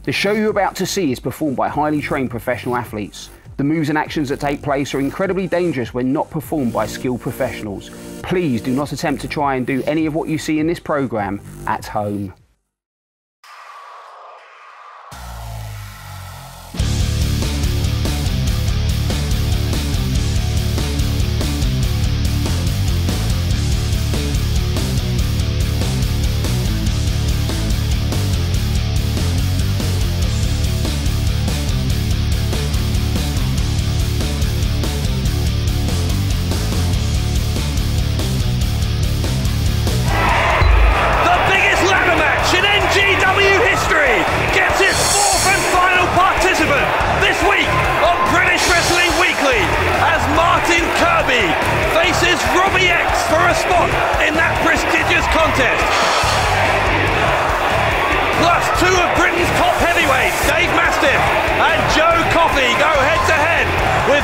The show you're about to see is performed by highly trained professional athletes. The moves and actions that take place are incredibly dangerous when not performed by skilled professionals. Please do not attempt to try and do any of what you see in this program at home.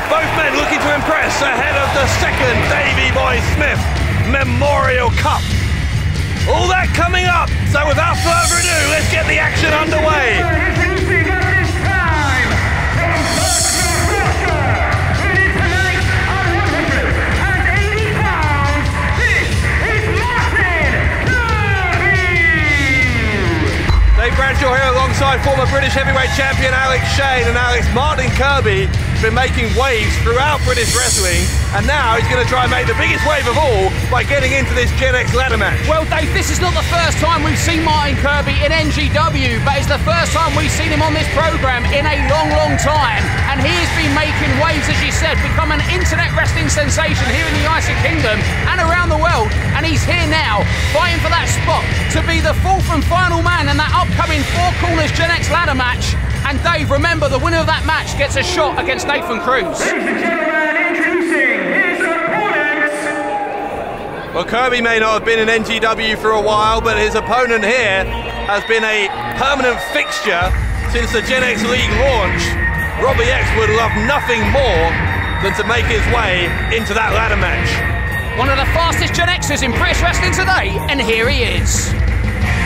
Both men looking to impress ahead of the second Davy Boy Smith Memorial Cup. All that coming up, so without further ado, let's get the action underway. Bradshaw here alongside former British heavyweight champion Alex Shane and Martin Kirby been making waves throughout British wrestling, and now he's going to try and make the biggest wave of all by getting into this Gen X ladder match. Well, Dave, this is not the first time we've seen Martin Kirby in NGW, but it's the first time we've seen him on this program in a long, long time, and he has been making waves, as you said, become an internet wrestling sensation here in the United Kingdom and around the world, and he's here now fighting for that spot to be the fourth and final man in that upcoming Four Corners Gen X ladder match. And Dave, remember, the winner of that match gets a shot against Nathan Cruz. Ladies and gentlemen, introducing his opponent. Well, Kirby may not have been in NGW for a while, but his opponent here has been a permanent fixture since the Gen X League launched. Robbie X would love nothing more than to make his way into that ladder match. One of the fastest Gen Xers in British wrestling today, and here he is.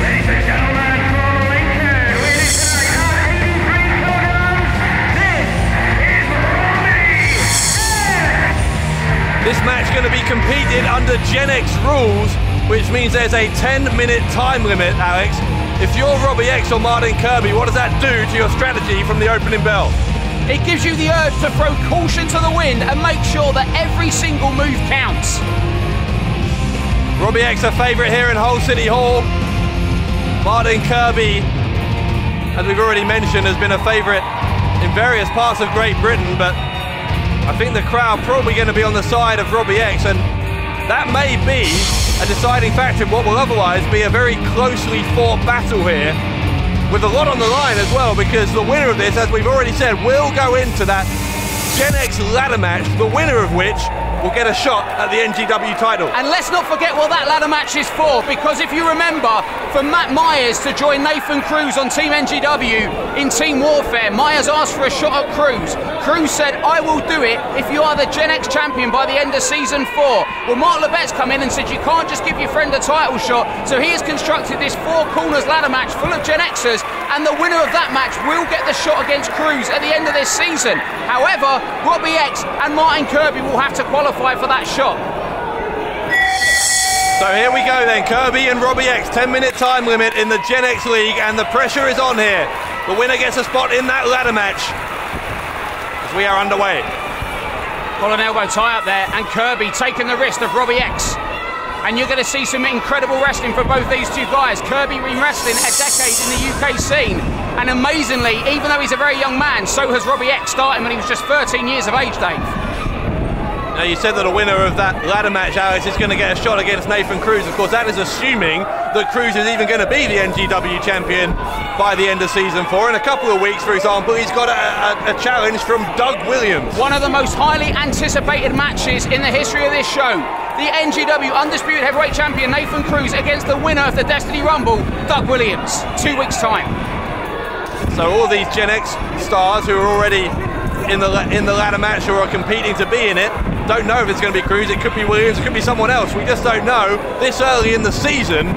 Ladies and gentlemen, from Lincoln, weighing tonight at 83 kilograms, this is Robbie X. This match is going to be competed under Gen X rules, which means there's a 10-minute time limit, Alex. If you're Robbie X or Martin Kirby, what does that do to your strategy from the opening bell? It gives you the urge to throw caution to the wind and make sure that every single move counts. Robbie X a favourite here in Hull City Hall. Martin Kirby, as we've already mentioned, has been a favourite in various parts of Great Britain, but I think the crowd probably going to be on the side of Robbie X, and that may be a deciding factor in what will otherwise be a very closely fought battle here, with a lot on the line as well, because the winner of this, as we've already said, will go into that Gen X ladder match, the winner of which will get a shot at the NGW title. And let's not forget what that ladder match is for, because if you remember, for Matt Myers to join Nathan Cruz on Team NGW in Team Warfare, Myers asked for a shot at Cruz. Cruz said, I will do it if you are the Gen X champion by the end of season 4. Well, Mark Lebet's come in and said you can't just give your friend a title shot, so he has constructed this Four Corners ladder match full of Gen Xers, and the winner of that match will get the shot against Cruz at the end of this season. However, Robbie X and Martin Kirby will have to qualify for that shot. So here we go then, Kirby and Robbie X, 10-minute time limit in the Gen X League, and the pressure is on here. The winner gets a spot in that ladder match as we are underway. Got an elbow tie up there, and Kirby taking the wrist of Robbie X. And you're going to see some incredible wrestling for both these two guys. Kirby been wrestling a decade in the UK scene, and amazingly, even though he's a very young man, so has Robbie X, starting when he was just 13 years of age, Dave. Now, you said that a winner of that ladder match, Alex, is going to get a shot against Nathan Cruz. Of course, that is assuming that Cruz is even going to be the NGW champion by the end of season 4. In a couple of weeks, for example, he's got a challenge from Doug Williams. One of the most highly anticipated matches in the history of this show. The NGW Undisputed Heavyweight Champion Nathan Cruz against the winner of the Destiny Rumble, Doug Williams, 2 weeks' time. So all these Gen X stars who are already in the ladder match or are competing to be in it, don't know if it's going to be Cruz, it could be Williams, it could be someone else. We just don't know this early in the season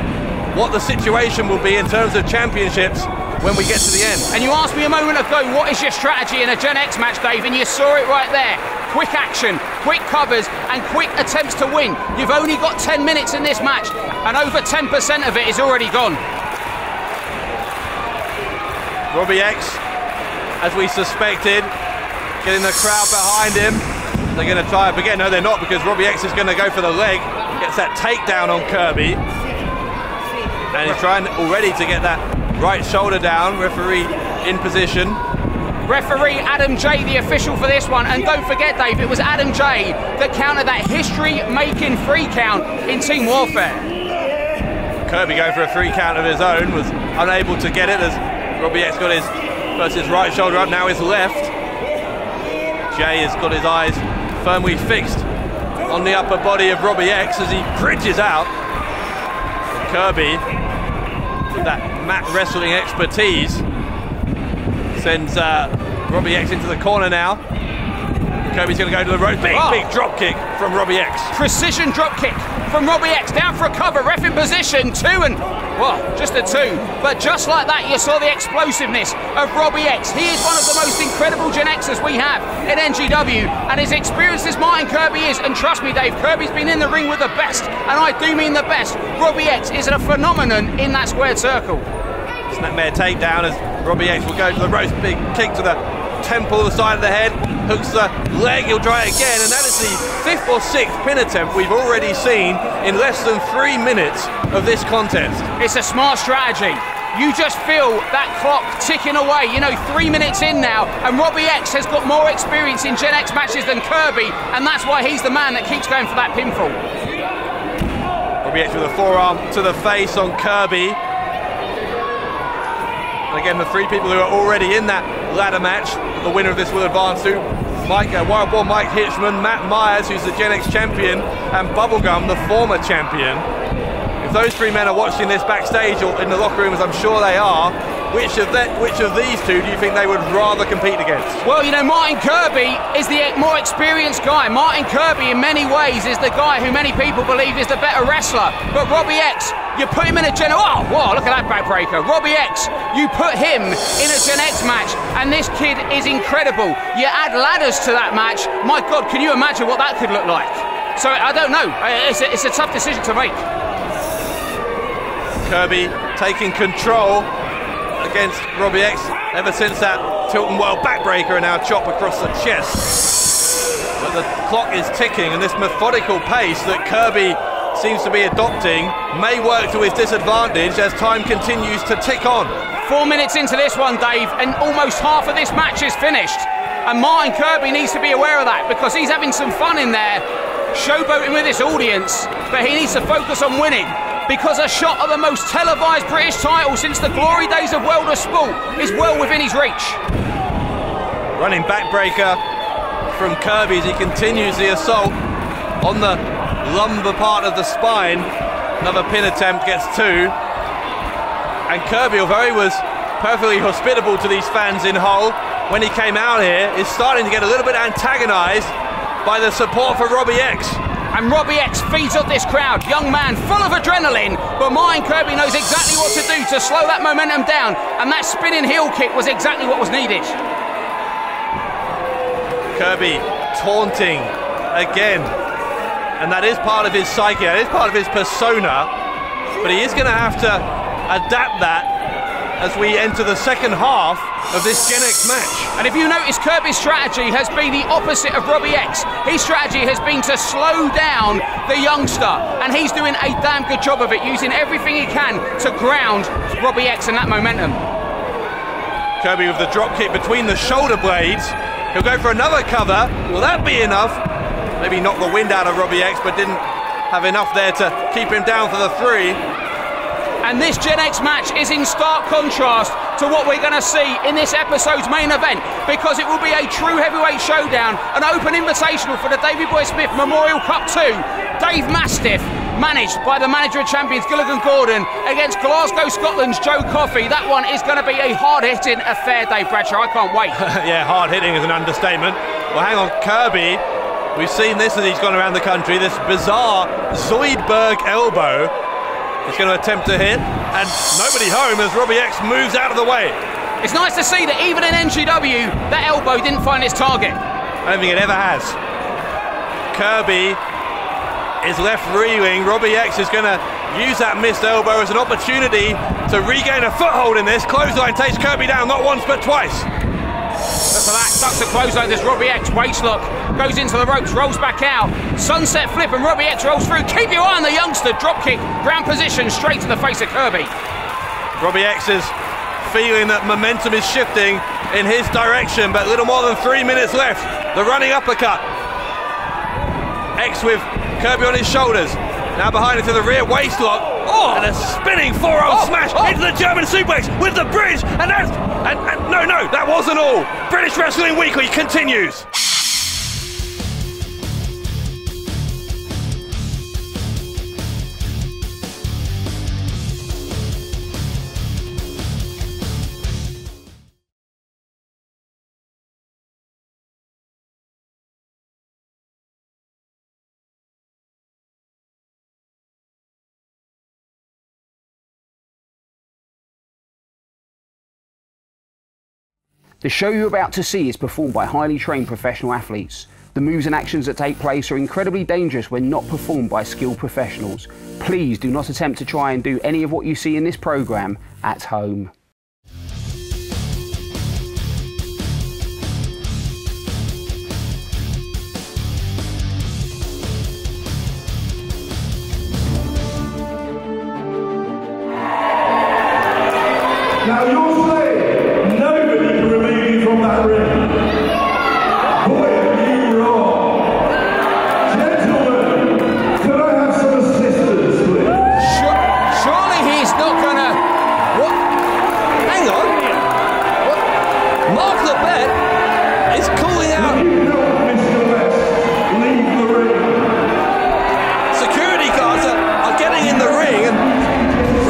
what the situation will be in terms of championships when we get to the end. And you asked me a moment ago, what is your strategy in a Gen X match, Dave? And you saw it right there. Quick action, quick covers, and quick attempts to win. You've only got 10 minutes in this match, and over 10% of it is already gone. Robbie X, as we suspected, getting the crowd behind him. They're going to try it again. No, they're not, because Robbie X is going to go for the leg. Gets that takedown on Kirby. And he's trying already to get that right shoulder down. Referee in position. Referee Adam J, the official for this one. And don't forget, Dave, it was Adam J that counted that history-making 3 count in Team Warfare. Kirby going for a 3 count of his own, was unable to get it as Robbie X got his first his right shoulder up, now his left. Jay has got his eyes firmly fixed on the upper body of Robbie X as he bridges out. Kirby, with that mat wrestling expertise, sends Robbie X into the corner now. Kirby's going to go to the rope. Big drop kick from Robbie X. Precision drop kick from Robbie X, down for a cover, ref in position, 2 and, well, just a 2. But just like that, you saw the explosiveness of Robbie X. He is one of the most incredible Gen Xers we have in NGW, and as experienced as Martin Kirby is, and trust me, Dave, Kirby's been in the ring with the best, and I do mean the best. Robbie X is a phenomenon in that squared circle. Snapmare takedown as Robbie X will go to the ropes, big kick to the temple, the side of the head, hooks the leg, he'll try it again, and that is the 5th or 6th pin attempt we've already seen in less than 3 minutes of this contest. It's a smart strategy. You just feel that clock ticking away, you know, 3 minutes in now, and Robbie X has got more experience in Gen X matches than Kirby, and that's why he's the man that keeps going for that pinfall. Robbie X with a forearm to the face on Kirby. And again, the 3 people who are already in that ladder match, the winner of this will advance to Wild Boar Mike Hitchman, Matt Myers, who's the Gen X champion, and Bubblegum, the former champion. If those 3 men are watching this backstage or in the locker room, as I'm sure they are, which of these 2 do you think they would rather compete against? Well, you know, Martin Kirby is the more experienced guy. Martin Kirby, in many ways, is the guy who many people believe is the better wrestler. But Robbie X, you put him in a Gen... Oh, wow, look at that backbreaker. Robbie X, you put him in a Gen X match, and this kid is incredible. You add ladders to that match. My God, can you imagine what that could look like? So, I don't know. It's a tough decision to make. Kirby taking control against Robbie X ever since that Tilton World backbreaker and now chop across the chest. But the clock is ticking, and this methodical pace that Kirby seems to be adopting may work to his disadvantage as time continues to tick on. 4 minutes into this one, Dave, and almost half of this match is finished. And Martin Kirby needs to be aware of that, because he's having some fun in there, showboating with this audience, but he needs to focus on winning, because a shot at the most televised British title since the glory days of World of Sport is well within his reach. Running backbreaker from Kirby as he continues the assault on the lumbar part of the spine. Another pin attempt, gets 2. And Kirby, although he was perfectly hospitable to these fans in Hull when he came out here, is starting to get a little bit antagonized by the support for Robbie X. And Robbie X feeds up this crowd, young man full of adrenaline, but Martin Kirby knows exactly what to do to slow that momentum down, and that spinning heel kick was exactly what was needed. Kirby taunting again, and that is part of his psyche, that is part of his persona, but he is going to have to adapt that as we enter the second half of this Gen X match. And if you notice, Kirby's strategy has been the opposite of Robbie X. His strategy has been to slow down the youngster, and he's doing a damn good job of it, using everything he can to ground Robbie X in that momentum. Kirby with the drop kick between the shoulder blades. He'll go for another cover. Will that be enough? Maybe knock the wind out of Robbie X, but didn't have enough there to keep him down for the 3. And this Gen X match is in stark contrast to what we're going to see in this episode's main event, because it will be a true heavyweight showdown, an open invitational for the Davey Boy Smith Memorial Cup 2. Dave Mastiff, managed by the manager of champions Gilligan Gordon, against Glasgow, Scotland's Joe Coffey. That one is going to be a hard-hitting affair, Dave Bradshaw. I can't wait. Yeah, hard-hitting is an understatement. Well, hang on, Kirby. We've seen this as he's gone around the country, this bizarre Zoidberg elbow. is going to attempt to hit, and nobody home as Robbie X moves out of the way. It's nice to see that even in NGW, that elbow didn't find its target. I don't think it ever has. Kirby is left reeling. Robbie X is going to use that missed elbow as an opportunity to regain a foothold in this. Clothesline takes Kirby down, not once but twice. Look at that, ducks a clothesline, this Robbie X waist lock, goes into the ropes, rolls back out, sunset flip and Robbie X rolls through. Keep your eye on the youngster, drop kick, ground position, straight to the face of Kirby. Robbie X is feeling that momentum is shifting in his direction, but little more than 3 minutes left. The running uppercut. X with Kirby on his shoulders. Now behind into the rear waist lock. Oh, and a spinning forearm smash into the German suplex with the bridge. And that's, no, that wasn't all. British Wrestling Weekly continues. The show you're about to see is performed by highly trained professional athletes. The moves and actions that take place are incredibly dangerous when not performed by skilled professionals. Please do not attempt to try and do any of what you see in this program at home. Now you'll say, nobody can remove you from that ring. Boy, are you wrong. Gentlemen, can I have some assistance, please? Surely he's not gonna... What? Hang on. What? Mark Lebet is calling out. You know, Mr. West, leave the ring. Security guards are getting in the ring, and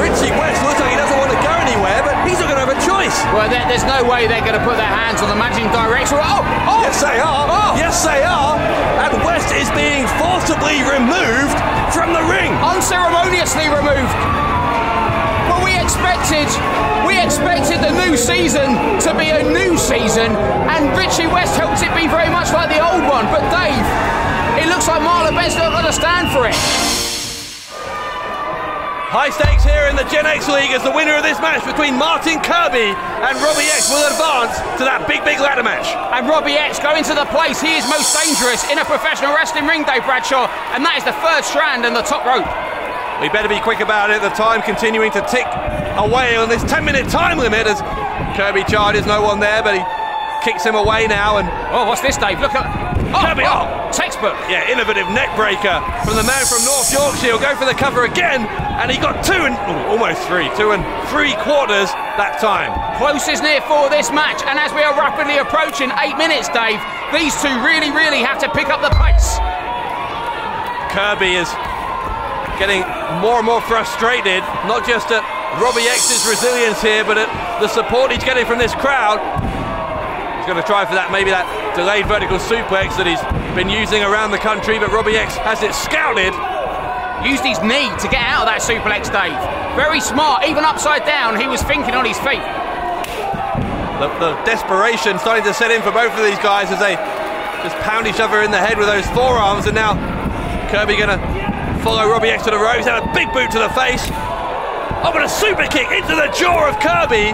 Richie West looks like he doesn't want to go anywhere, but he's not going to have a choice. Well, there's no way they're going to put their hands on the managing director. Yes, they are. Oh. Yes, they are. And West is being forcibly removed from the ring. Unceremoniously removed. Well, we expected the new season to be a new season, and Richie West helped it be very much like the old one. But Dave, it looks like Marla Ben's not going to stand for it. High stakes here in the Gen X League as the winner of this match between Martin Kirby and Robbie X will advance to that big ladder match. And Robbie X going to the place he is most dangerous in a professional wrestling ring, Dave Bradshaw, and that is the third strand and the top rope. We better be quick about it. The time continuing to tick away on this 10-minute time limit as Kirby charges, no one there, but he kicks him away now. And oh, what's this, Dave? Look at Kirby. Textbook. Yeah, innovative neck breaker from the man from North Yorkshire. He'll go for the cover again, and he got almost 2 3/4 that time. Close is near for this match, and as we are rapidly approaching 8 minutes, Dave, these two really have to pick up the pace. Kirby is getting more and more frustrated, not just at Robbie X's resilience here, but at the support he's getting from this crowd. He's going to try for that, maybe that delayed vertical suplex that he's been using around the country, but Robbie X has it scouted. Used his knee to get out of that suplex, Dave. Very smart, even upside down, he was thinking on his feet. The desperation starting to set in for both of these guys as they just pound each other in the head with those forearms, and now Kirby going to follow Robbie X to the ropes. He's had a big boot to the face. Oh, but a super kick into the jaw of Kirby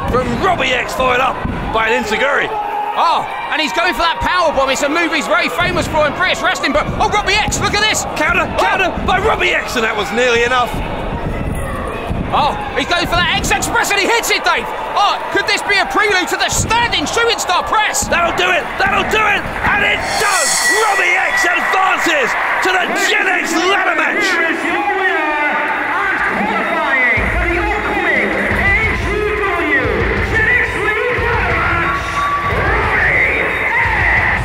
from Robbie X, followed up by an enziguri. Oh, and he's going for that powerbomb. It's a move he's very famous for in British wrestling, but oh, Robbie X, look at this! Counter by Robbie X, and that was nearly enough. Oh, he's going for that X Express and he hits it, Dave! Oh, could this be a prelude to the standing shooting star press? That'll do it, and it does! Robbie X advances to the Gen X ladder match! Here is your winner and qualifying for the upcoming NGW Gen X League ladder match, Robbie X!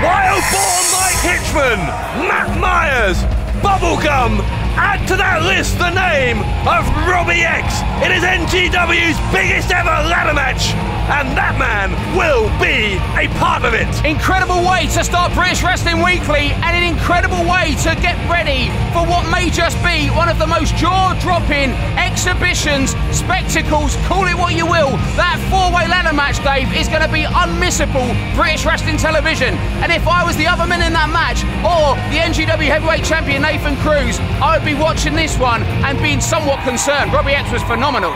Wild-born Mike Hitchman, Matt Myers, Bubblegum, add to that list the name of Robbie X. It is NGW's biggest ever ladder match, and that man will will be a part of it. Incredible way to start British Wrestling Weekly, and an incredible way to get ready for what may just be one of the most jaw-dropping exhibitions, spectacles, call it what you will. That four-way ladder match, Dave, is going to be unmissable British Wrestling television. And if I was the other men in that match, or the NGW Heavyweight Champion Nathan Cruz, I would be watching this one and being somewhat concerned. Robbie X was phenomenal.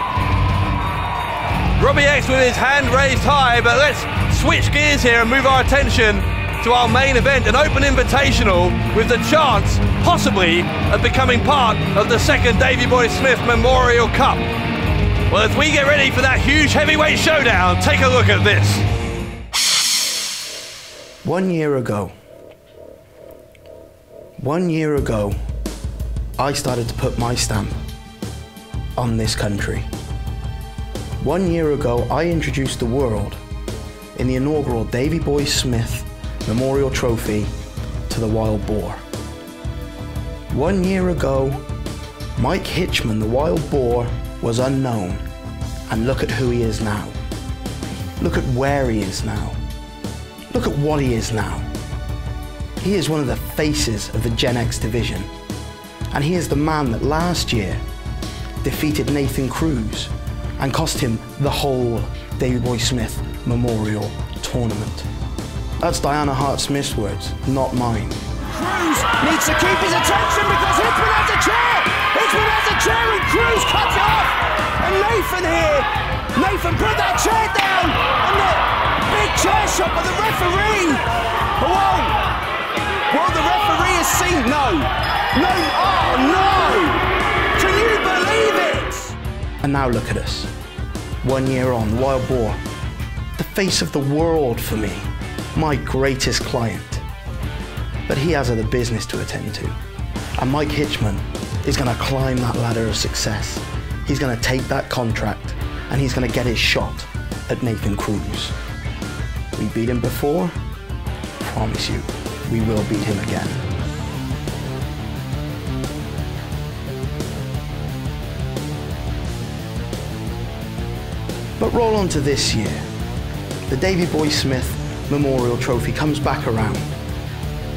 Robbie X with his hand raised high, but let's switch gears here and move our attention to our main event, an open invitational with the chance, possibly, of becoming part of the second Davey Boy Smith Memorial Cup. Well, as we get ready for that huge heavyweight showdown, take a look at this. 1 year ago, I started to put my stamp on this country. 1 year ago, I introduced the world in the inaugural Davey Boy Smith Memorial Trophy to the Wild Boar. 1 year ago, Mike Hitchman, the Wild Boar, was unknown. And look at who he is now. Look at where he is now. Look at what he is now. He is one of the faces of the Gen X division. And he is the man that last year defeated Nathan Cruz and cost him the whole Davey Boy Smith Memorial Tournament. That's Diana Hart-Smith's words, not mine. Cruz needs to keep his attention because Hitchman has a chair! Hitchman has a chair and Cruz cuts it off! And Nathan here, Nathan put that chair down and the big chair shot by the referee! Whoa! Well, the referee has seen, no! Oh no! Can you believe it? And now look at us. 1 year on, the Wild Boar, the face of the world for me, my greatest client. But he has other business to attend to. And Mike Hitchman is going to climb that ladder of success. He's going to take that contract and he's going to get his shot at Nathan Cruz. We beat him before, promise you, we will beat him again. But roll on to this year. The Davey Boy Smith Memorial Trophy comes back around.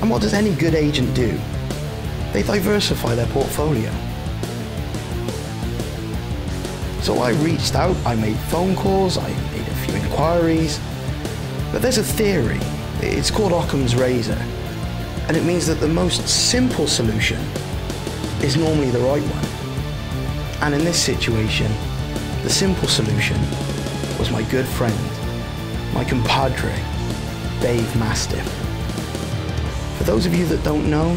And what does any good agent do? They diversify their portfolio. So I reached out, I made phone calls, I made a few inquiries. But there's a theory, it's called Occam's razor. And it means that the most simple solution is normally the right one. And in this situation, the simple solution was my good friend, my compadre, Dave Mastiff. For those of you that don't know,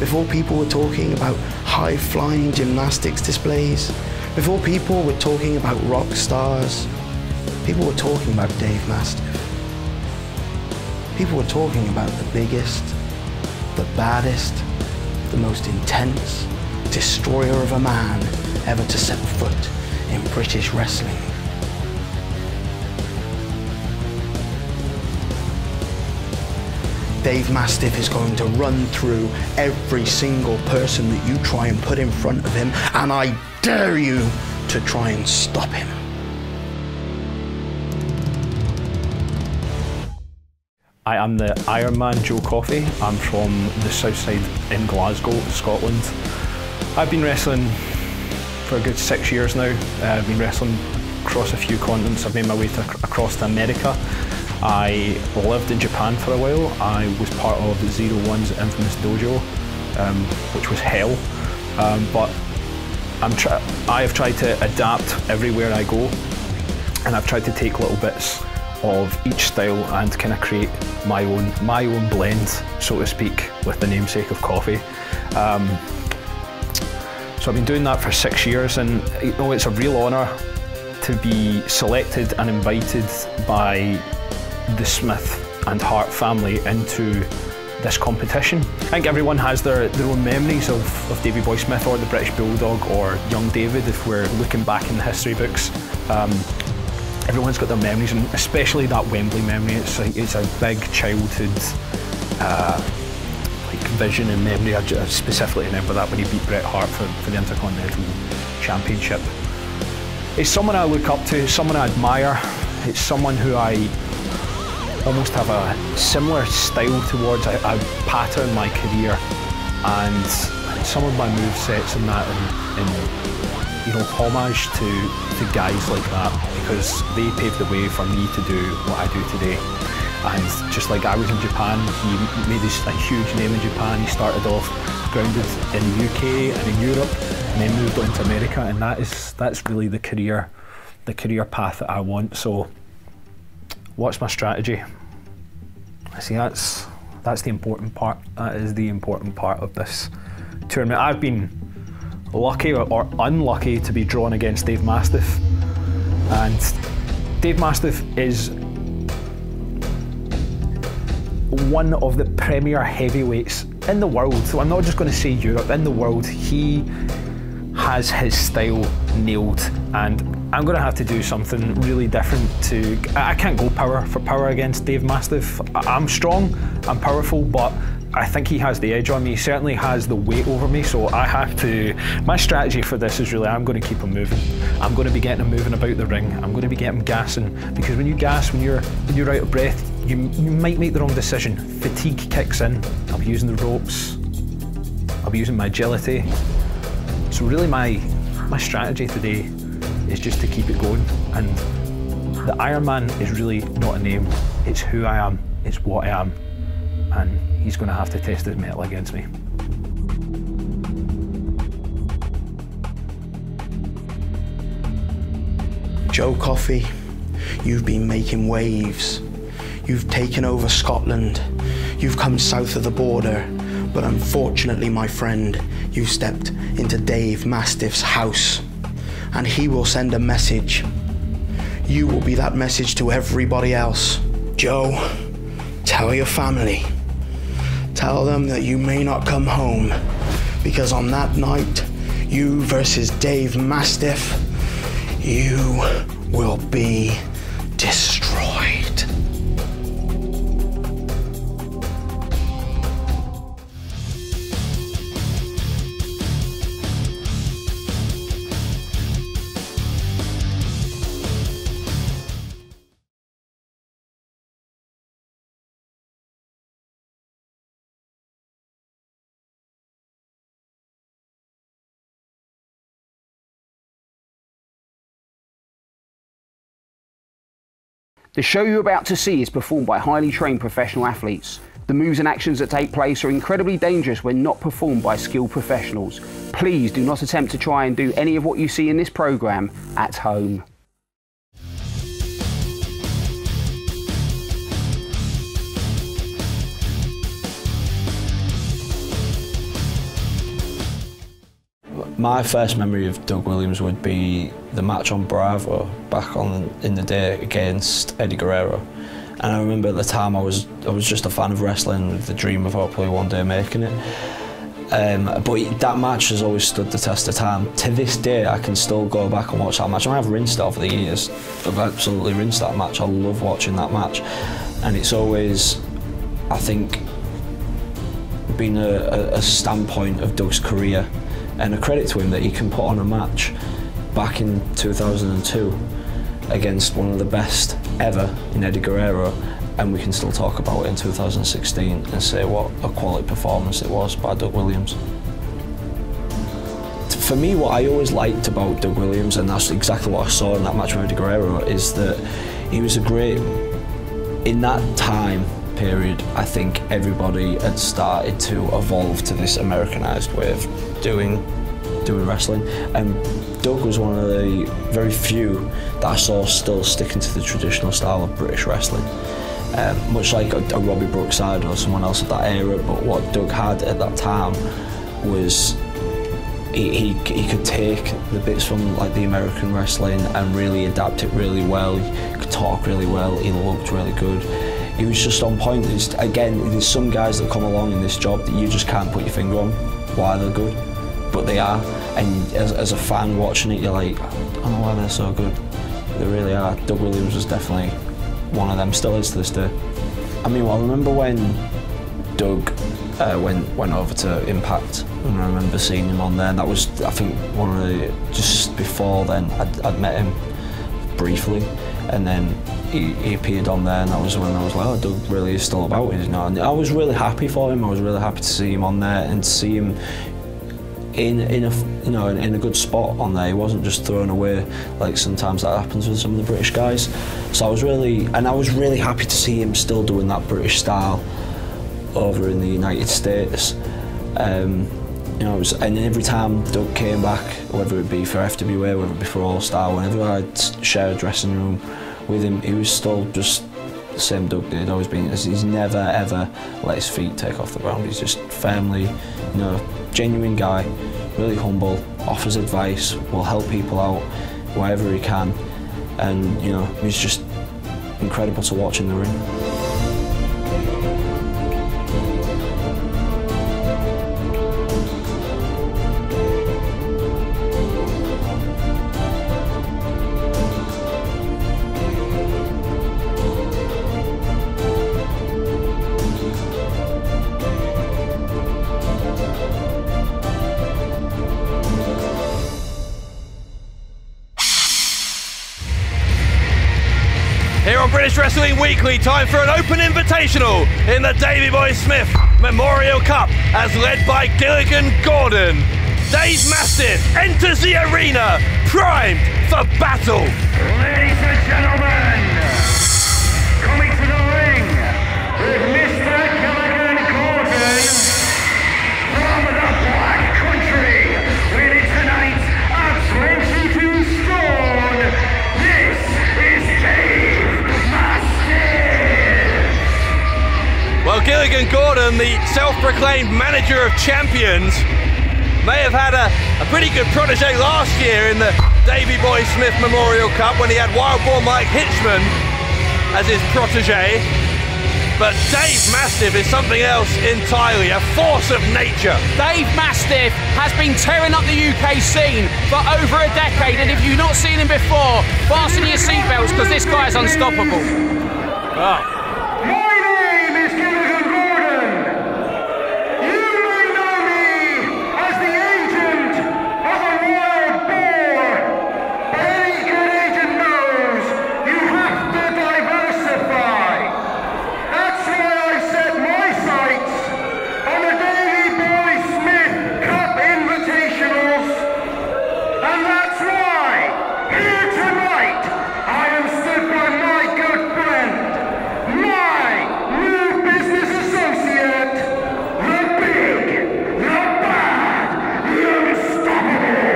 before people were talking about high-flying gymnastics displays, before people were talking about rock stars, people were talking about Dave Mastiff. People were talking about the biggest, the baddest, the most intense destroyer of a man ever to set foot in British wrestling. Dave Mastiff is going to run through every single person that you try and put in front of him, and I dare you to try and stop him. I am the Iron Man Joe Coffey. I'm from the south side in Glasgow, Scotland. I've been wrestling for a good 6 years now. I've been wrestling across a few continents. I've made my way across to America. I lived in Japan for a while. I was part of 01's infamous dojo, which was hell. But I have tried to adapt everywhere I go, and I've tried to take little bits of each style and kind of create my own blend, so to speak, with the namesake of coffee. So I've been doing that for 6 years, and you know, it's a real honour to be selected and invited by the Smith and Hart family into this competition. I think everyone has their own memories of Davey Boy Smith or the British Bulldog or Young David if we're looking back in the history books. Everyone's got their memories, and especially that Wembley memory. It's a big childhood like vision and memory. I specifically remember that when he beat Bret Hart for the Intercontinental Championship. It's someone I look up to, someone I admire. It's someone who I almost have a similar style towards, I pattern my career and some of my movesets and that in you know, homage to guys like that, because they paved the way for me to do what I do today. And just like I was in Japan, he made a huge name in Japan. He started off grounded in the UK and in Europe, and then moved on to America, and that's really the career path that I want. So what's my strategy? I see that's the important part. That is the important part of this tournament. I've been lucky or unlucky to be drawn against Dave Mastiff, and Dave Mastiff is one of the premier heavyweights in the world. So I'm not just going to say Europe, in the world. He has his style nailed, and I'm going to have to do something really different I can't go power for power against Dave Mastiff. I'm strong, I'm powerful, but I think he has the edge on me. He certainly has the weight over me, so I have to... My strategy for this is really, I'm going to keep him moving. I'm going to be getting him moving about the ring. I'm going to be getting him gassing, because when you gas, when you're out of breath, you might make the wrong decision. Fatigue kicks in. I'll be using the ropes. I'll be using my agility. So really my strategy today is just to keep it going. And the Iron Man is really not a name. It's who I am. It's what I am. And he's going to have to test his mettle against me. Joe Coffey, you've been making waves. You've taken over Scotland. You've come south of the border. But unfortunately, my friend, you stepped into Dave Mastiff's house. And he will send a message. You will be that message to everybody else. Joe, tell your family. Tell them that you may not come home, because on that night, you versus Dave Mastiff, you will be destroyed. The show you're about to see is performed by highly trained professional athletes. The moves and actions that take place are incredibly dangerous when not performed by skilled professionals. Please do not attempt to try and do any of what you see in this programme at home. My first memory of Doug Williams would be the match on Bravo back in the day against Eddie Guerrero. And I remember at the time I was just a fan of wrestling with the dream of hopefully one day making it. But that match has always stood the test of time. To this day I can still go back and watch that match. I mean, I've rinsed it over the years. I've absolutely rinsed that match. I love watching that match. And it's always, I think, been a standpoint of Doug's career. And a credit to him that he can put on a match back in 2002 against one of the best ever in Eddie Guerrero, and we can still talk about it in 2016 and say what a quality performance it was by Doug Williams. For me, what I always liked about Doug Williams, and that's exactly what I saw in that match with Eddie Guerrero, is that he was in that time period, I think everybody had started to evolve to this Americanized way of doing wrestling, and Doug was one of the very few that I saw still sticking to the traditional style of British wrestling, much like a Robbie Brookside or someone else of that era. But what Doug had at that time was he could take the bits from like the American wrestling and really adapt it really well. He could talk really well, he looked really good. He was just on point. There's some guys that come along in this job that you just can't put your finger on why they're good, but they are. And as a fan watching it, you're like, I don't know why they're so good. They really are. Doug Williams was definitely one of them, still is to this day. I mean, well, I remember when Doug went over to Impact, and I remember seeing him on there, and that was, I think, just before then, I'd met him briefly, and then he appeared on there, and that was when I was like, oh, Doug really is still about it, you know. And I was really happy for him. I was really happy to see him on there and to see him in a good spot on there. He wasn't just thrown away like sometimes that happens with some of the British guys. So I was really happy to see him still doing that British style over in the United States. You know, and every time Doug came back, whether it be for FWA, whether it be for All Star, whenever I'd share a dressing room with him, he was still just the same Doug did, always been. He's never ever let his feet take off the ground. He's just firmly, you know, genuine guy, really humble, offers advice, will help people out wherever he can, and you know, he's just incredible to watch in the ring. Here on British Wrestling Weekly, time for an open invitational in the Davey Boy Smith Memorial Cup, as led by Gilligan Gordon. Dave Mastiff enters the arena, primed for battle. Ladies and gentlemen, coming to the ring with Mr. Gilligan Gordon from the Black Country, winning tonight at 22 stone. This is Dave Mastiff. Well, Gilligan Gordon, the self-proclaimed manager of champions, may have had a pretty good protege last year in the Davey Boy Smith Memorial Cup when he had Wild Boar Mike Hitchman as his protege. But Dave Mastiff is something else entirely, a force of nature. Dave Mastiff has been tearing up the UK scene for over a decade, and if you've not seen him before, fasten your seatbelts because this guy is unstoppable. Oh. My name is Gilligan Gordon. You may know me as the agent of a wild boar. But any good agent knows you have to diversify. That's why I set my sights on the Davey Boy Smith Cup Invitationals. And that's why, here tonight, I am stood by my good friend, my new business associate, the big, the bad, the unstoppable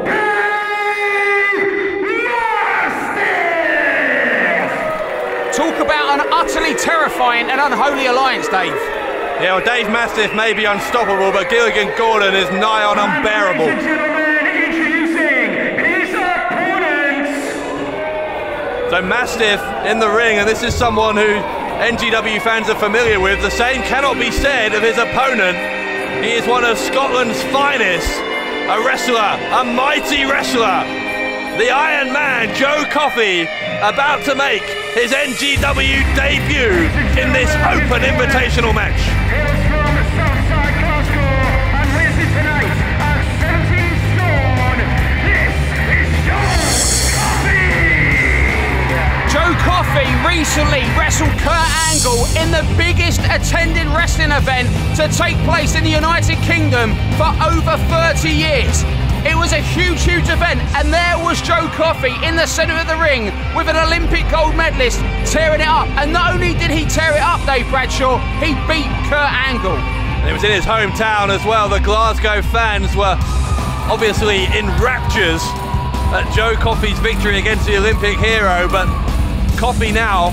Dave Mastiff! Talk about an utterly terrifying and unholy alliance, Dave. Yeah, well, Dave Mastiff may be unstoppable, but Gilligan Gordon is nigh on unbearable. Ladies and gentlemen, introducing his opponents. So Mastiff in the ring, and this is someone who NGW fans are familiar with. The same cannot be said of his opponent. He is one of Scotland's finest, a wrestler, a mighty wrestler. The Iron Man, Joe Coffey, about to make his NGW debut in this open invitational match. Hails from Southside Glasgow and wins it tonight at 17 stone. This is Joe Coffey. Joe Coffey recently wrestled Kurt Angle in the biggest attended wrestling event to take place in the United Kingdom for over 30 years. It was a huge, huge event, and there was Joe Coffey in the centre of the ring with an Olympic gold medalist tearing it up. And not only did he tear it up, Dave Bradshaw, he beat Kurt Angle. And it was in his hometown as well. The Glasgow fans were obviously in raptures at Joe Coffey's victory against the Olympic hero, but Coffey now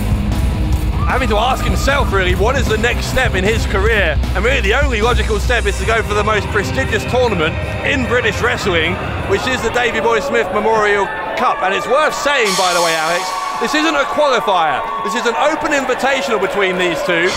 having to ask himself, really, what is the next step in his career? And really the only logical step is to go for the most prestigious tournament in British wrestling, which is the Davey Boy Smith Memorial Cup. And it's worth saying, by the way, Alex, this isn't a qualifier. This is an open invitational between these two.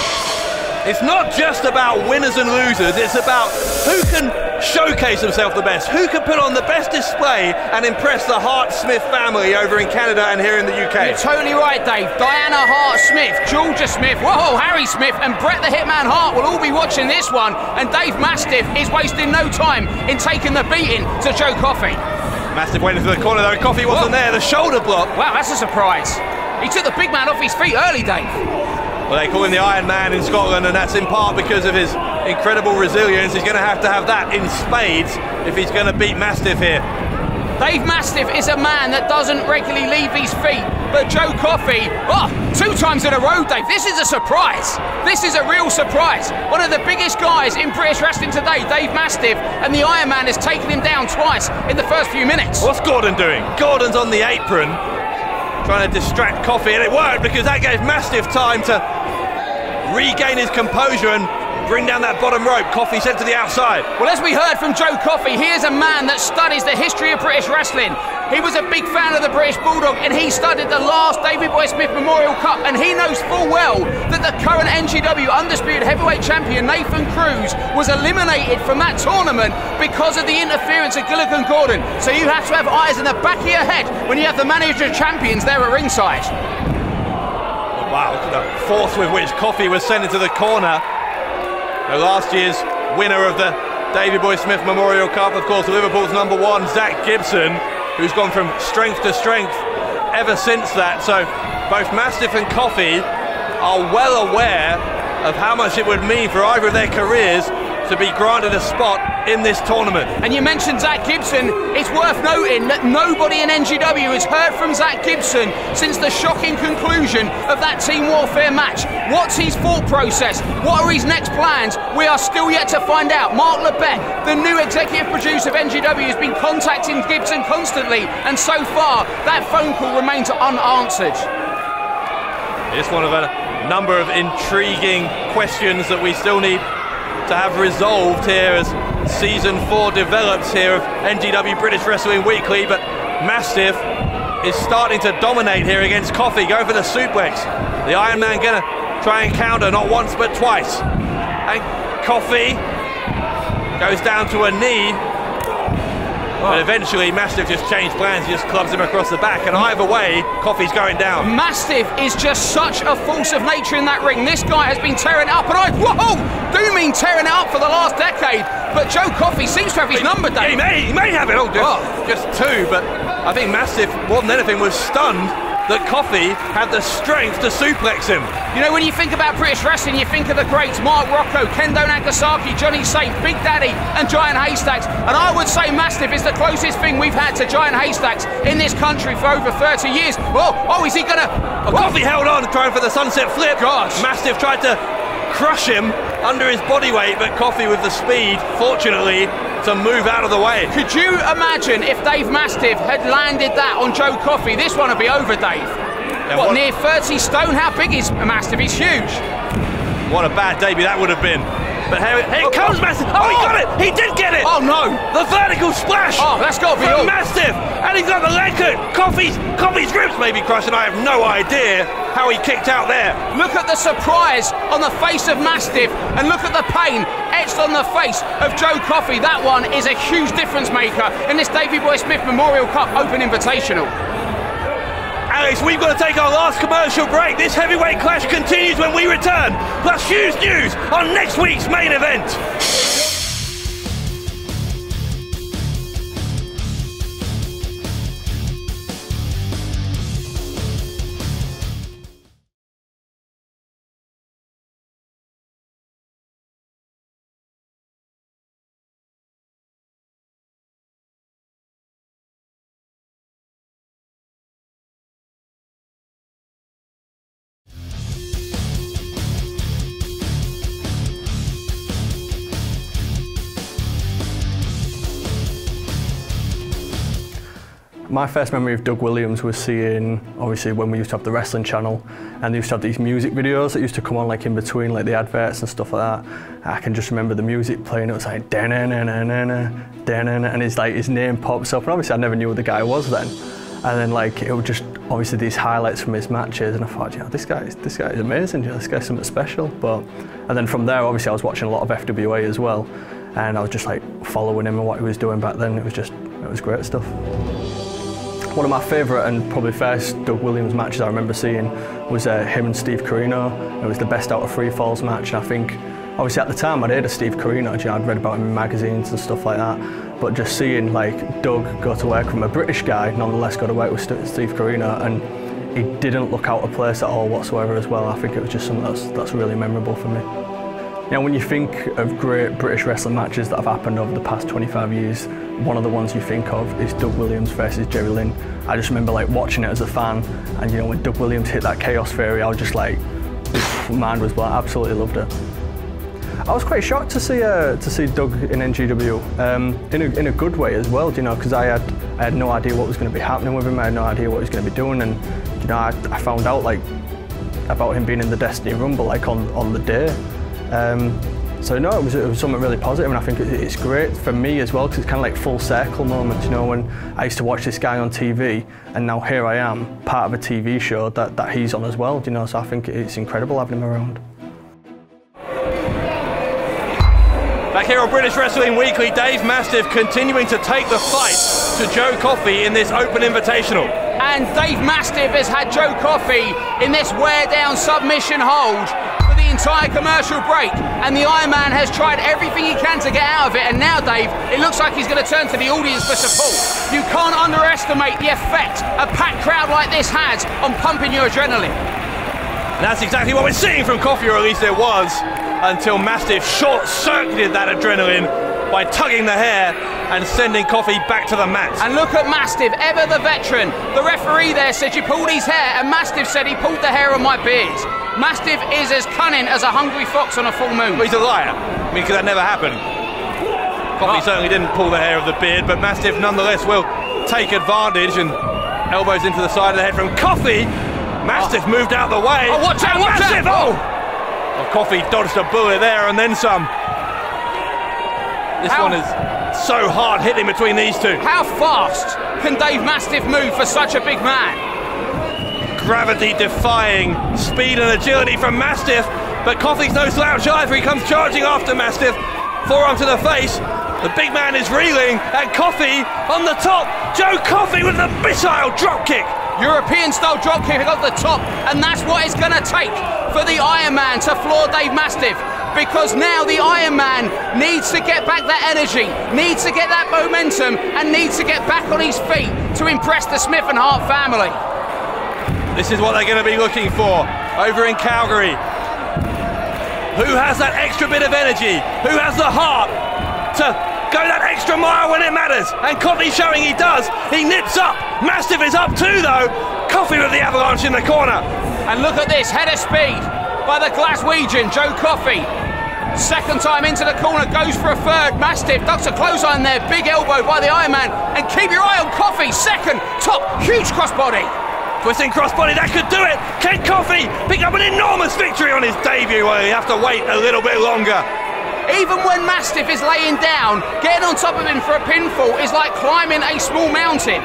It's not just about winners and losers, it's about who can showcase himself the best, who can put on the best display and impress the Hart-Smith family over in Canada and here in the UK. You're totally right, Dave. Diana Hart-Smith, Georgia Smith, whoa, Harry Smith and Bret the Hitman Hart will all be watching this one, and Dave Mastiff is wasting no time in taking the beating to Joe Coffey. Mastiff went into the corner though, Coffey wasn't there, the shoulder block. Wow, that's a surprise. He took the big man off his feet early, Dave. Well, they call him the Iron Man in Scotland, and that's in part because of his incredible resilience. He's going to have that in spades if he's going to beat Mastiff here. Dave Mastiff is a man that doesn't regularly leave his feet, but Joe Coffey, 2 times in a row, Dave. This is a surprise. This is a real surprise. One of the biggest guys in British wrestling today, Dave Mastiff, and the Iron Man has taken him down twice in the first few minutes. What's Gordon doing? Gordon's on the apron, trying to distract Coffey, and it worked because that gave Mastiff time to regain his composure and bring down that bottom rope. Coffey sent to the outside. Well, as we heard from Joe Coffey, he is a man that studies the history of British wrestling. He was a big fan of the British Bulldog, and he studied the last Davey Boy Smith Memorial Cup, and he knows full well that the current NGW Undisputed Heavyweight Champion Nathan Cruz was eliminated from that tournament because of the interference of Gilligan Gordon. So you have to have eyes in the back of your head when you have the manager of champions there at ringside. Wow, look at the force with which Coffey was sent into the corner. Last year's winner of the Davey Boy Smith Memorial Cup, of course, Liverpool's #1, Zach Gibson, who's gone from strength to strength ever since that. So both Mastiff and Coffey are well aware of how much it would mean for either of their careers to be granted a spot in this tournament. And you mentioned Zach Gibson. It's worth noting that nobody in NGW has heard from Zach Gibson since the shocking conclusion of that Team Warfare match. What's his thought process? What are his next plans? We are still yet to find out. Mark Lebet, the new executive producer of NGW, has been contacting Gibson constantly, and so far that phone call remains unanswered. It's one of a number of intriguing questions that we still need to have resolved here as Season 4 develops here of NGW British Wrestling Weekly, but Mastiff is starting to dominate here against Coffey, going for the suplex. The Iron Man gonna try and counter, not once but twice. And Coffey goes down to a knee, but eventually Mastiff just changed plans, he just clubs him across the back, and either way, Coffey's going down. Mastiff is just such a force of nature in that ring. This guy has been tearing it up, and whoa, do mean tearing it up for the last decade, but Joe Coffey seems to have his number, Dave. Yeah, he may have it, just 2, but I think Mastiff, more than anything, was stunned that Coffey had the strength to suplex him. You know, when you think about British wrestling, you think of the greats, Mark Rocco, Kendo Nagasaki, Johnny Saint, Big Daddy, and Giant Haystacks. And I would say Mastiff is the closest thing we've had to Giant Haystacks in this country for over 30 years. Is he gonna... Coffey held on, trying for the sunset flip. Gosh. Mastiff tried to crush him under his body weight, but Coffey with the speed, fortunately, to move out of the way. Could you imagine if Dave Mastiff had landed that on Joe Coffey? This one would be over, Dave. Yeah, near 30 stone? How big is Mastiff? He's huge. What a bad debut that would have been. But here comes Mastiff. Oh, he got it! He did get it! Oh, no! The vertical splash! Oh, that's got to be from Mastiff! And he's got the leg hook! Coffey's ribs may be crushed, and I have no idea how he kicked out there. Look at the surprise on the face of Mastiff, and look at the pain etched on the face of Joe Coffey. That one is a huge difference maker in this Davey Boy Smith Memorial Cup Open Invitational. Alex, we've got to take our last commercial break. This heavyweight clash continues when we return. Plus huge news on next week's main event. My first memory of Doug Williams was seeing, obviously, when we used to have the wrestling channel, and they used to have these music videos that used to come on like in between, like the adverts and stuff like that. I can just remember the music playing. It was like and his name pops up, and obviously I never knew who the guy was then. And then like it was just obviously these highlights from his matches, and I thought, this guy is amazing. This guy's something special. And then from there, obviously I was watching a lot of FWA as well, and I was just like following him and what he was doing back then. It was great stuff. One of my favourite and probably first Doug Williams matches I remember seeing was him and Steve Corino. It was the best out of three falls match, and I think obviously at the time I'd heard of Steve Corino, I'd read about him in magazines and stuff like that, but just seeing like Doug go to work from a British guy, nonetheless go to work with Steve Corino, and he didn't look out of place at all whatsoever as well. I think it was just something that's really memorable for me. You know, when you think of great British wrestling matches that have happened over the past 25 years, one of the ones you think of is Doug Williams versus Jerry Lynn. I just remember like watching it as a fan, and you know, when Doug Williams hit that Chaos Theory, I was just like, mind was blown. I absolutely loved it. I was quite shocked to see Doug in NGW, in a good way as well, you know, because I had no idea what was going to be happening with him. I had no idea what he was going to be doing, and you know, I found out like about him being in the Destiny Rumble like on the day. So no, it was something really positive, and I think it's great for me as well, because it's kind of like full circle moments, you know, when I used to watch this guy on TV, and now here I am, part of a TV show that he's on as well, you know, so I think it's incredible having him around. Back here on British Wrestling Weekly, Dave Mastiff continuing to take the fight to Joe Coffey in this open invitational. And Dave Mastiff has had Joe Coffey in this wear-down submission hold for the entire commercial break, and the Iron Man has tried everything he can to get out of it, and now, Dave, it looks like he's going to turn to the audience for support. You can't underestimate the effect a packed crowd like this has on pumping your adrenaline. And that's exactly what we're seeing from Coffey, or at least it was, until Mastiff short-circuited that adrenaline by tugging the hair and sending Coffey back to the mat. And look at Mastiff, ever the veteran. The referee there said you pulled his hair, and Mastiff said he pulled the hair on my beard. Mastiff is as cunning as a hungry fox on a full moon. Well, he's a liar. I mean, because that never happened. Coffey certainly didn't pull the hair of the beard, but Mastiff nonetheless will take advantage, and elbows into the side of the head from Coffey. Mastiff moved out the way. Oh, watch out, watch Mastiff, out! Well, Coffey dodged a bullet there and then some. This one is so hard hitting between these two. How fast can Dave Mastiff move for such a big man? Gravity-defying speed and agility from Mastiff, but Coffey's no slouch either. He comes charging after Mastiff, forearm to the face. The big man is reeling, and Coffey on the top. Joe Coffey with the missile dropkick. European-style dropkick off the top, and that's what it's going to take for the Iron Man to floor Dave Mastiff, because now the Iron Man needs to get back that energy, needs to get that momentum, and needs to get back on his feet to impress the Smith and Hart family. This is what they're going to be looking for over in Calgary. Who has that extra bit of energy? Who has the heart to go that extra mile when it matters? And Coffey showing he does. He nips up. Mastiff is up too though. Coffey with the avalanche in the corner. And look at this, head of speed by the Glaswegian, Joe Coffey. Second time into the corner, goes for a third. Mastiff ducks a clothesline there, big elbow by the Iron Man. And keep your eye on Coffey, second, top, huge crossbody. Twisting crossbody, that could do it. Can Coffey pick up an enormous victory on his debut? Well, he'll have to wait a little bit longer. Even when Mastiff is laying down, getting on top of him for a pinfall is like climbing a small mountain.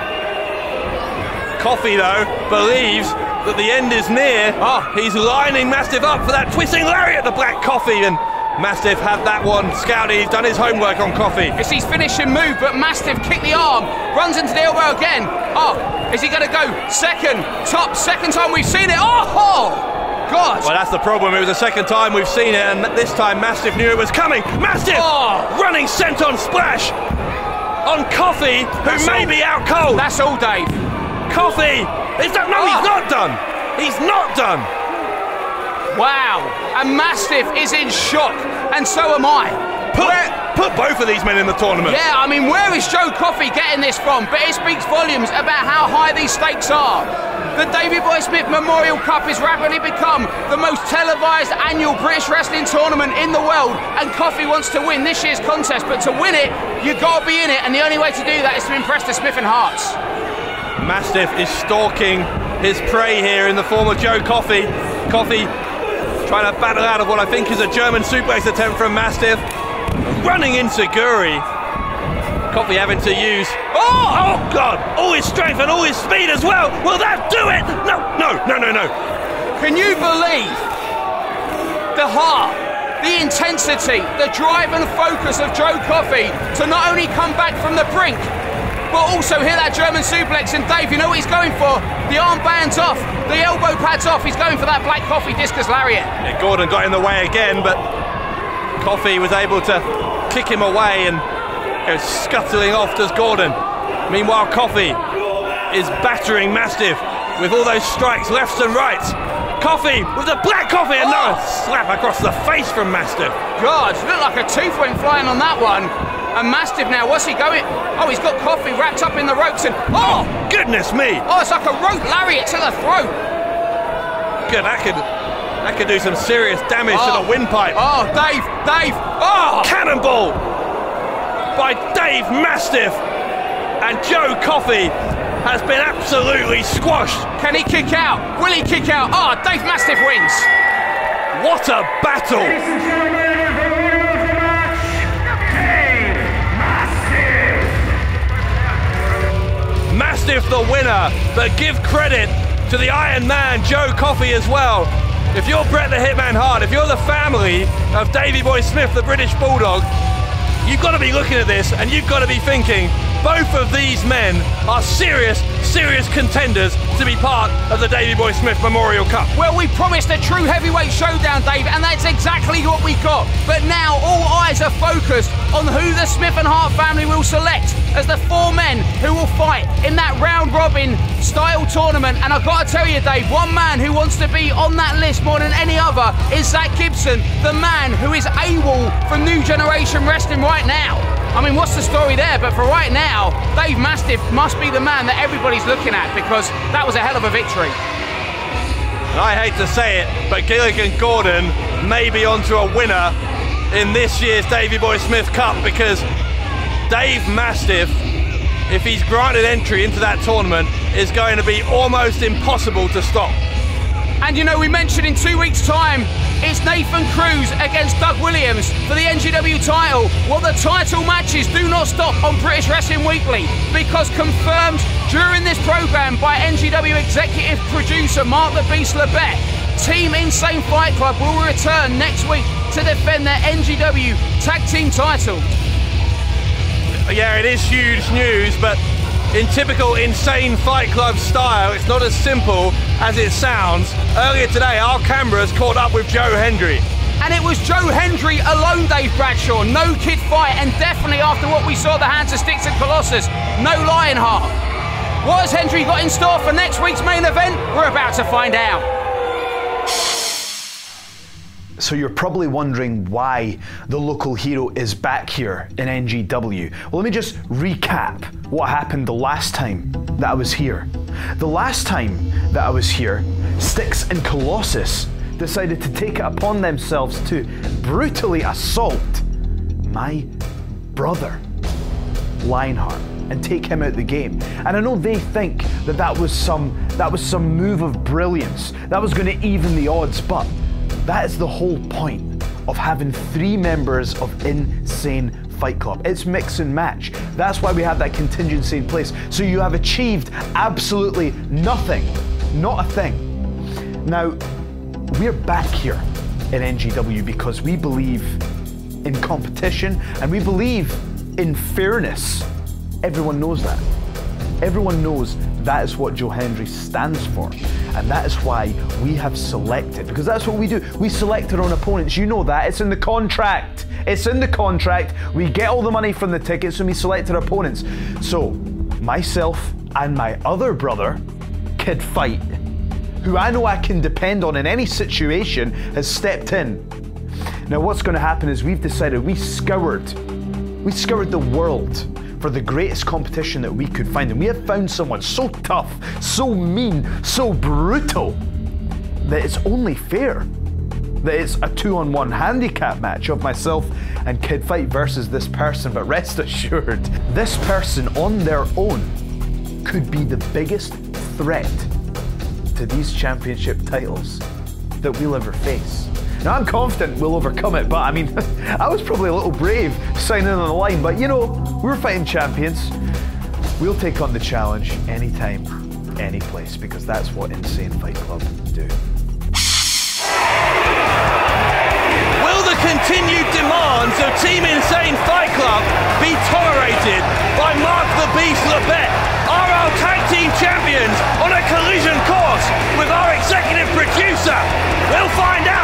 Coffey, though, believes that the end is near. He's lining Mastiff up for that twisting lariat, the Black Coffee, and Mastiff had that one scouted. He's done his homework on Coffey. It's his finishing move, but Mastiff kicked the arm, runs into the elbow again. Is he going to go second, top, second time we've seen it? God! Well, that's the problem. It was the second time we've seen it, and this time Mastiff knew it was coming. Mastiff running senton splash on Coffey, who may be out cold. That's all, Dave. Coffey is done. No, he's not done. He's not done. Wow, and Mastiff is in shock, and so am I. Put both of these men in the tournament. Yeah, I mean, where is Joe Coffey getting this from? But it speaks volumes about how high these stakes are. The Davey Boy Smith Memorial Cup has rapidly become the most televised annual British wrestling tournament in the world, and Coffey wants to win this year's contest, but to win it, you've got to be in it, and the only way to do that is to impress the Smith and Harts. Mastiff is stalking his prey here in the form of Joe Coffey. Coffey trying to battle out of what I think is a German suplex attempt from Mastiff. Running enziguri. Coffey having to use, oh God, all his strength and all his speed as well. Will that do it? No. Can you believe the heart, the intensity, the drive and focus of Joe Coffey to not only come back from the brink, but also hit that German suplex? And Dave, you know what he's going for? The armband's off, the elbow pad's off, he's going for that Black Coffee discus lariat. Yeah, Gordon got in the way again, but Coffey was able to kick him away and goes scuttling off, does Gordon. Meanwhile, Coffey is battering Mastiff with all those strikes left and right. Coffee with the black coffee, and another slap across the face from Mastiff. God, looked like a tooth went flying on that one. And Mastiff now, what's he going? Oh, he's got Coffee wrapped up in the ropes and... Oh! Goodness me! Oh, it's like a rope lariat to the throat. Good, that could do some serious damage to the windpipe. Oh, Dave! Oh! Cannonball by Dave Mastiff, and Joe Coffey has been absolutely squashed. Can he kick out? Will he kick out? Oh, Dave Mastiff wins. What a battle! Ladies and gentlemen, the winner of the match, Dave Mastiff. Mastiff the winner, but give credit to the Iron Man, Joe Coffey, as well. If you're Bret the Hitman Hart, if you're the family of Davey Boy Smith, the British Bulldog, you've got to be looking at this and you've got to be thinking, both of these men are serious contenders to be part of the Davey Boy Smith Memorial Cup. Well, we promised a true heavyweight showdown, Dave, and that's exactly what we got. But now all eyes are focused on who the Smith and Hart family will select as the 4 men who will fight in that round-robin style tournament. And I've got to tell you, Dave, one man who wants to be on that list more than any other is Zach Gibson, the man who is AWOL from New Generation Wrestling right now. I mean, what's the story there? But for right now, Dave Mastiff must be the man that everybody's looking at, because that was a hell of a victory. And I hate to say it, but Gilligan Gordon may be onto a winner in this year's Davey Boy Smith Cup, because Dave Mastiff, if he's granted entry into that tournament, is going to be almost impossible to stop. And you know, we mentioned in 2 weeks' time, it's Nathan Cruz against Doug Williams for the NGW title. Well, the title matches do not stop on British Wrestling Weekly, because confirmed during this programme by NGW executive producer Mark the Beast Lebet, Team Insane Fight Club will return next week to defend their NGW tag team title. Yeah, it is huge news, but in typical Insane Fight Club style, it's not as simple as it sounds. Earlier today, our cameras caught up with Joe Hendry. And it was Joe Hendry alone, Dave Bradshaw. No kid fight, and definitely after what we saw, the Hands of Sticks and Colossus, no Lionheart. What has Hendry got in store for next week's main event? We're about to find out. So you're probably wondering why the local hero is back here in NGW. Well, let me just recap what happened the last time that I was here. The last time that I was here, Styx and Colossus decided to take it upon themselves to brutally assault my brother, Lionheart, and take him out the game. And I know they think that that was some move of brilliance, that was going to even the odds, but that is the whole point of having 3 members of Insane Fight Club. It's mix and match. That's why we have that contingency in place. So you have achieved absolutely nothing, not a thing. Now, we're back here in NGW because we believe in competition and we believe in fairness. Everyone knows that. Everyone knows that is what Joe Hendry stands for. And that is why we have selected, because that's what we do. We select our own opponents. You know that. It's in the contract. It's in the contract. We get all the money from the tickets and we select our opponents. So, myself and my other brother, Kid Fight, who I know I can depend on in any situation, has stepped in. Now what's going to happen is we've decided we scoured the world for the greatest competition that we could find, and we have found someone so tough, so mean, so brutal that it's only fair that it's a 2-on-1 handicap match of myself and Kid Fight versus this person. But rest assured, this person on their own could be the biggest threat to these championship titles that we'll ever face. Now I'm confident we'll overcome it, but I mean, I was probably a little brave signing on the line, but you know, we're fighting champions. We'll take on the challenge anytime, any place, because that's what Insane Fight Club do. Will the continued demands of Team Insane Fight Club be tolerated by Mark the Beast Lebet? Are our tag team champions on a collision course with our executive producer? We'll find out